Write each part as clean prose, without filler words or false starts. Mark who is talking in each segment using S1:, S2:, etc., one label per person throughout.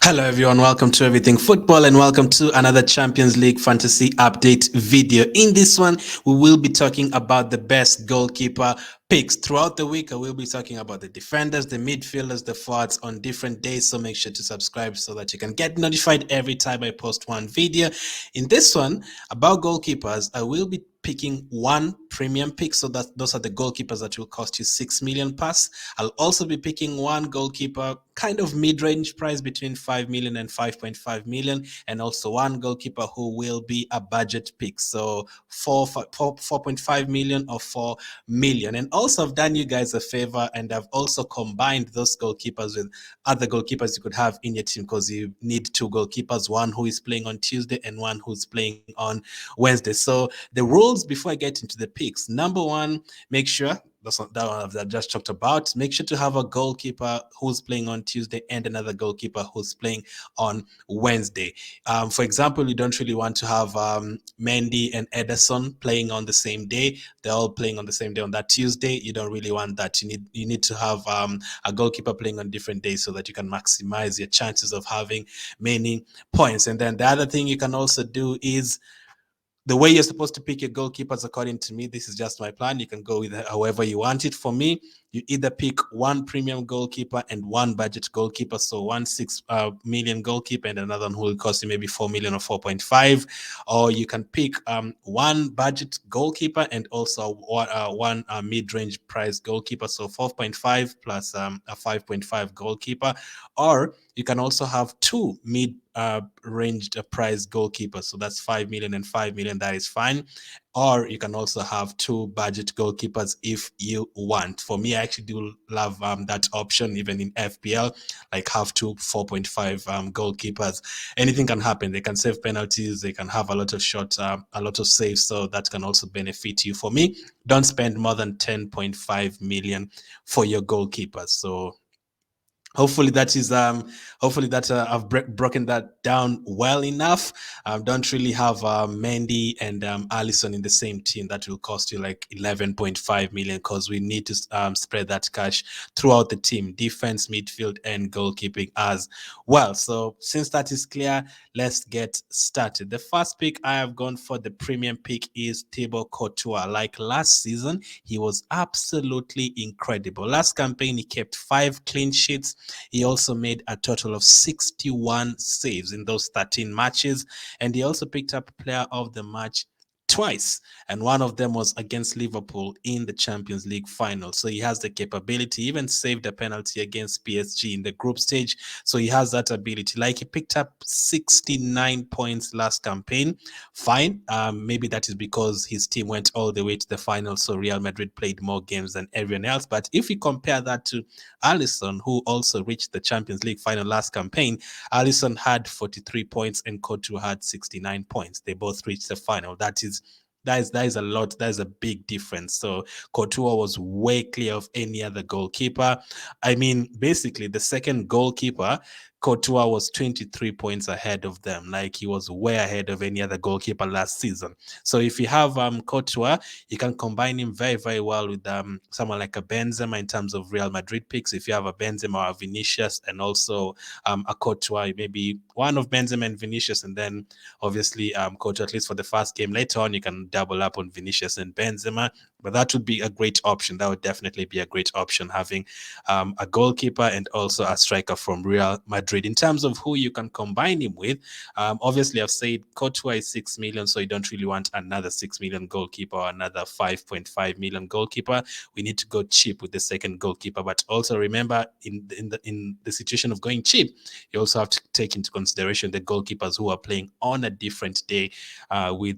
S1: Hello, everyone. Welcome to Everything Football and welcome to another Champions League Fantasy Update video. In this one, we will be talking about the best goalkeeper picks. Throughout the week, I will be talking about the defenders, the midfielders, the forwards on different days. So make sure to subscribe so that you can get notified every time I post one video. In this one, about goalkeepers, I will be picking one premium pick, so that those are the goalkeepers that will cost you 6 million plus. I'll also be picking one goalkeeper kind of mid-range price between 5 million and 5.5 million, and also one goalkeeper who will be a budget pick, so 4.5 million or 4 million. And also I've done you guys a favor, and I've also combined those goalkeepers with other goalkeepers you could have in your team, because you need two goalkeepers, one who is playing on Tuesday and one who's playing on Wednesday. So the rules before I get into the picks: number one, make sure that's not that one I've just talked about. Make sure to have a goalkeeper who's playing on Tuesday and another goalkeeper who's playing on Wednesday. For example, you don't really want to have Mendy and Ederson playing on the same day. They're all playing on the same day on that Tuesday. You don't really want that. You need to have a goalkeeper playing on different days so that you can maximize your chances of having many points. And then the other thing you can also do is the way you're supposed to pick your goalkeepers, according to me, this is just my plan. You can go with however you want it. For me, you either pick one premium goalkeeper and one budget goalkeeper. So one 6 million goalkeeper and another one who will cost you maybe 4 million or 4.5. Or you can pick one budget goalkeeper and also one mid-range price goalkeeper. So 4.5 plus a 5.5 goalkeeper. Or you can also have two ranged price goalkeepers. So that's 5 million and 5 million. That is fine. Or you can also have two budget goalkeepers if you want. For me, I actually do love that option, even in FPL, like have two 4.5 goalkeepers. Anything can happen. They can save penalties. They can have a lot of shots, a lot of saves. So that can also benefit you. For me, don't spend more than 10.5 million for your goalkeepers. So hopefully that I've broken that down well enough. Don't really have Mendy and Allison in the same team. That will cost you like 11.5 million, because we need to spread that cash throughout the team: defense, midfield, and goalkeeping as well. So since that is clear, let's get started. The first pick I have gone for, the premium pick, is Thibaut Courtois. Like last season, he was absolutely incredible. Last campaign, he kept 5 clean sheets. He also made a total of 61 saves in those 13 matches, and he also picked up Player of the Match twice, and one of them was against Liverpool in the Champions League final. So he has the capability. He even saved a penalty against PSG in the group stage. So he has that ability. Like, he picked up 69 points last campaign. Fine. Maybe that is because his team went all the way to the final, so Real Madrid played more games than everyone else. But if you compare that to Alisson, who also reached the Champions League final last campaign, Alisson had 43 points and Courtois had 69 points. They both reached the final. That is a lot. That is a big difference. So Courtois was way clear of any other goalkeeper. I mean, basically, the second goalkeeper, Courtois, was 23 points ahead of them. Like, he was way ahead of any other goalkeeper last season. So if you have Courtois, you can combine him very, very well with someone like a Benzema in terms of Real Madrid picks. If you have a Benzema or a Vinicius and also a Courtois, maybe one of Benzema and Vinicius, and then obviously Courtois, at least for the first game. Later on, you can double up on Vinicius and Benzema. But that would be a great option. That would definitely be a great option, having a goalkeeper and also a striker from Real Madrid. In terms of who you can combine him with, obviously I've said Courtois is 6 million, so you don't really want another 6 million goalkeeper or another 5.5 million goalkeeper. We need to go cheap with the second goalkeeper. But also remember, in the situation of going cheap, you also have to take into consideration the goalkeepers who are playing on a different day with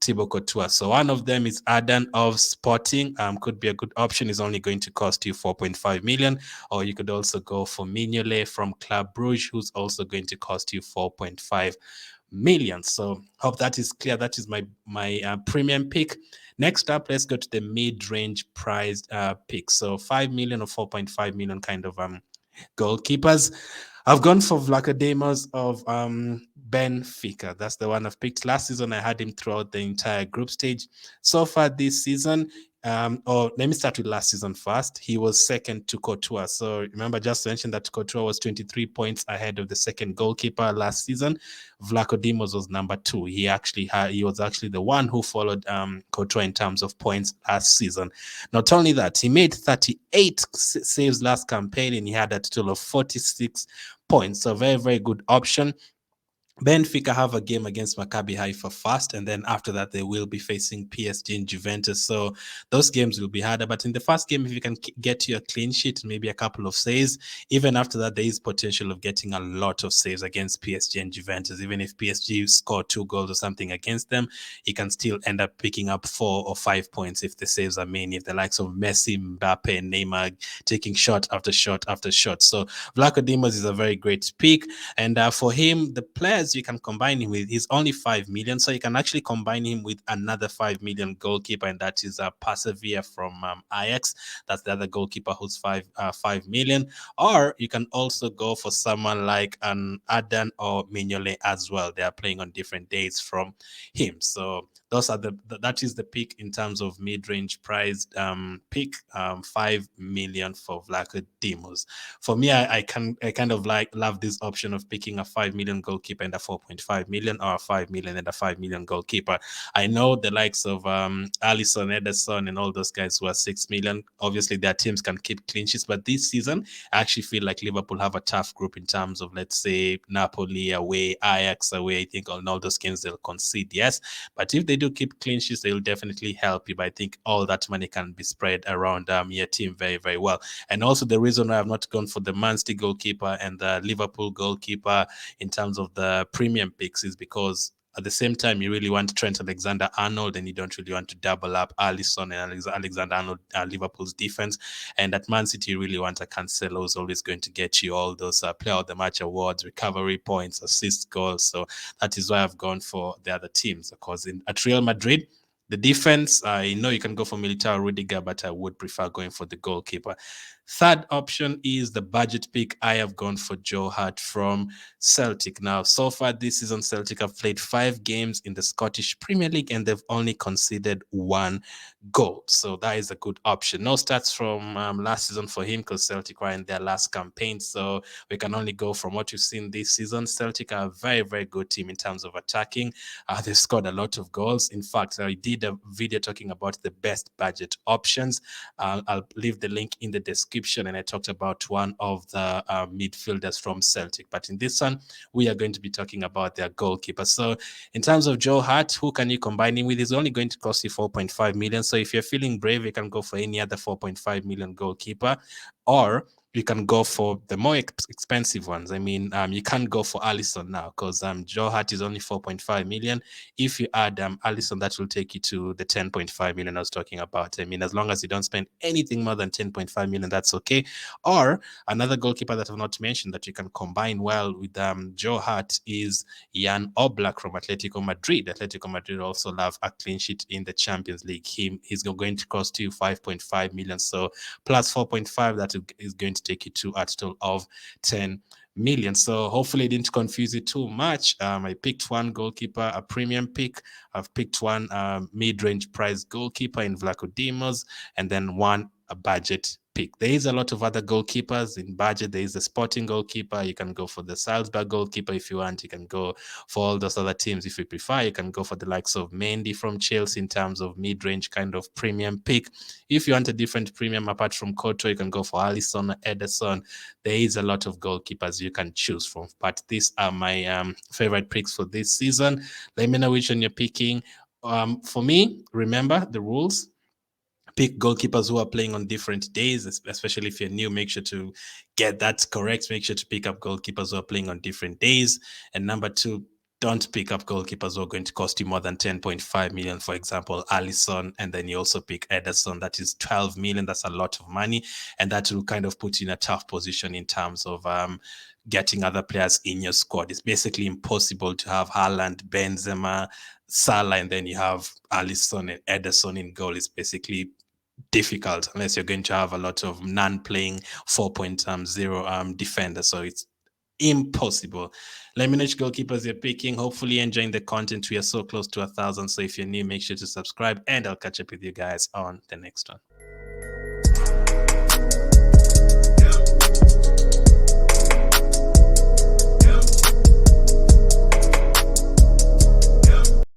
S1: Thibaut Courtois. So one of them is Adan of Sporting. Could be a good option. Is only going to cost you 4.5 million. Or you could also go for Mignolet from Club Brugge, who's also going to cost you 4.5 million. So hope that is clear. That is my premium pick. Next up, let's go to the mid-range price pick. So 5 million or 4.5 million kind of goalkeepers. I've gone for Vlachodimos of Benfica. That's the one I've picked. Last season, I had him throughout the entire group stage. So far this season, Or let me start with last season first. He was second to Courtois. So remember, just to mention that Courtois was 23 points ahead of the second goalkeeper last season. Vlaco Dimos was number two. He was actually the one who followed Courtois in terms of points last season. Not only that, he made 38 saves last campaign, and he had a total of 46 points. So very, very good option. Benfica have a game against Maccabi Haifa first, and then after that they will be facing PSG and Juventus. So those games will be harder. But in the first game, if you can get you a clean sheet, maybe a couple of saves, even after that, there is potential of getting a lot of saves against PSG and Juventus. Even if PSG score 2 goals or something against them, he can still end up picking up 4 or 5 points if the saves are many. If the likes of Messi, Mbappe, and Neymar taking shot after shot after shot. So Vlaco Dimos is a very great pick. And for him, the players you can combine him with, he's only 5 million. So you can actually combine him with another 5 million goalkeeper, and that is Persevere from Ajax. That's the other goalkeeper who's 5 million. Or you can also go for someone like an Adan or Mignolet as well. They are playing on different days from him. So that is the pick in terms of mid-range priced pick. 5 million for Vlaco Dimos. For me, I kind of like love this option of picking a 5 million goalkeeper and a 4.5 million, or a 5 million and a 5 million goalkeeper. I know the likes of Alisson, Ederson, and all those guys who are 6 million. Obviously, their teams can keep clean sheets, but this season, I actually feel like Liverpool have a tough group in terms of, let's say, Napoli away, Ajax away. I think on all those games they'll concede, yes. But if they do keep clean sheets, they'll definitely help you. But I think all that money can be spread around your team very, very well. And also the reason why I've not gone for the Man City goalkeeper and the Liverpool goalkeeper in terms of the premium picks is because at the same time, you really want Trent Alexander-Arnold, and you don't really want to double up Alisson and Alexander-Arnold, Liverpool's defense. And at Man City, you really want a Cancelo who's always going to get you all those player of the match awards, recovery points, assist goals. So that is why I've gone for the other teams. Because at Real Madrid, the defense, I know you can go for Militao, Rudiger, but I would prefer going for the goalkeeper. Third option is the budget pick. I have gone for Joe Hart from Celtic. Now, so far this season, Celtic have played 5 games in the Scottish Premier League, and they've only conceded 1 goal. So that is a good option. No stats from last season for him because Celtic were in their last campaign. So we can only go from what we've seen this season. Celtic are a very, very good team in terms of attacking. They've scored a lot of goals. In fact, I did a video talking about the best budget options. I'll leave the link in the description, and I talked about one of the midfielders from Celtic. But in this one, we are going to be talking about their goalkeeper. So in terms of Joe Hart, who can you combine him with? He's only going to cost you 4.5 million. So if you're feeling brave, you can go for any other 4.5 million goalkeeper, or you can go for the more expensive ones. I mean, you can't go for Alisson now because Joe Hart is only 4.5 million. If you add Alisson, that will take you to the 10.5 million I was talking about. I mean, as long as you don't spend anything more than 10.5 million, that's okay. Or another goalkeeper that I've not mentioned that you can combine well with Joe Hart is Jan Oblak from Atletico Madrid. Atletico Madrid also love a clean sheet in the Champions League. He's going to cost you 5.5 million. So plus 4.5, that is going to take you to a total of 10 million. So hopefully it didn't confuse you too much. I picked one goalkeeper, a premium pick. I've picked one mid-range price goalkeeper in Vlaco Dimos, and then one a budget pick. There is a lot of other goalkeepers in budget. There is the Sporting goalkeeper. You can go for the Salzburg goalkeeper if you want. You can go for all those other teams if you prefer. You can go for the likes of Mendy from Chelsea in terms of mid-range kind of premium pick. If you want a different premium apart from Courtois, you can go for Alisson or Ederson. There is a lot of goalkeepers you can choose from. But these are my favorite picks for this season. Let me know which one you're picking. For me, remember the rules. Pick goalkeepers who are playing on different days, especially if you're new. Make sure to get that correct. Make sure to pick up goalkeepers who are playing on different days. And number 2, don't pick up goalkeepers who are going to cost you more than 10.5 million. For example, Alisson, and then you also pick Ederson. That is 12 million. That's a lot of money, and that will kind of put you in a tough position in terms of getting other players in your squad. It's basically impossible to have Haaland, Benzema, Salah, and then you have Alisson and Ederson in goal. It's basically difficult unless you're going to have a lot of non-playing 4.0 defenders. So it's impossible. Let me know which goalkeepers you're picking. Hopefully enjoying the content. We are so close to 1,000. So if you're new, make sure to subscribe, and I'll catch up with you guys on the next one.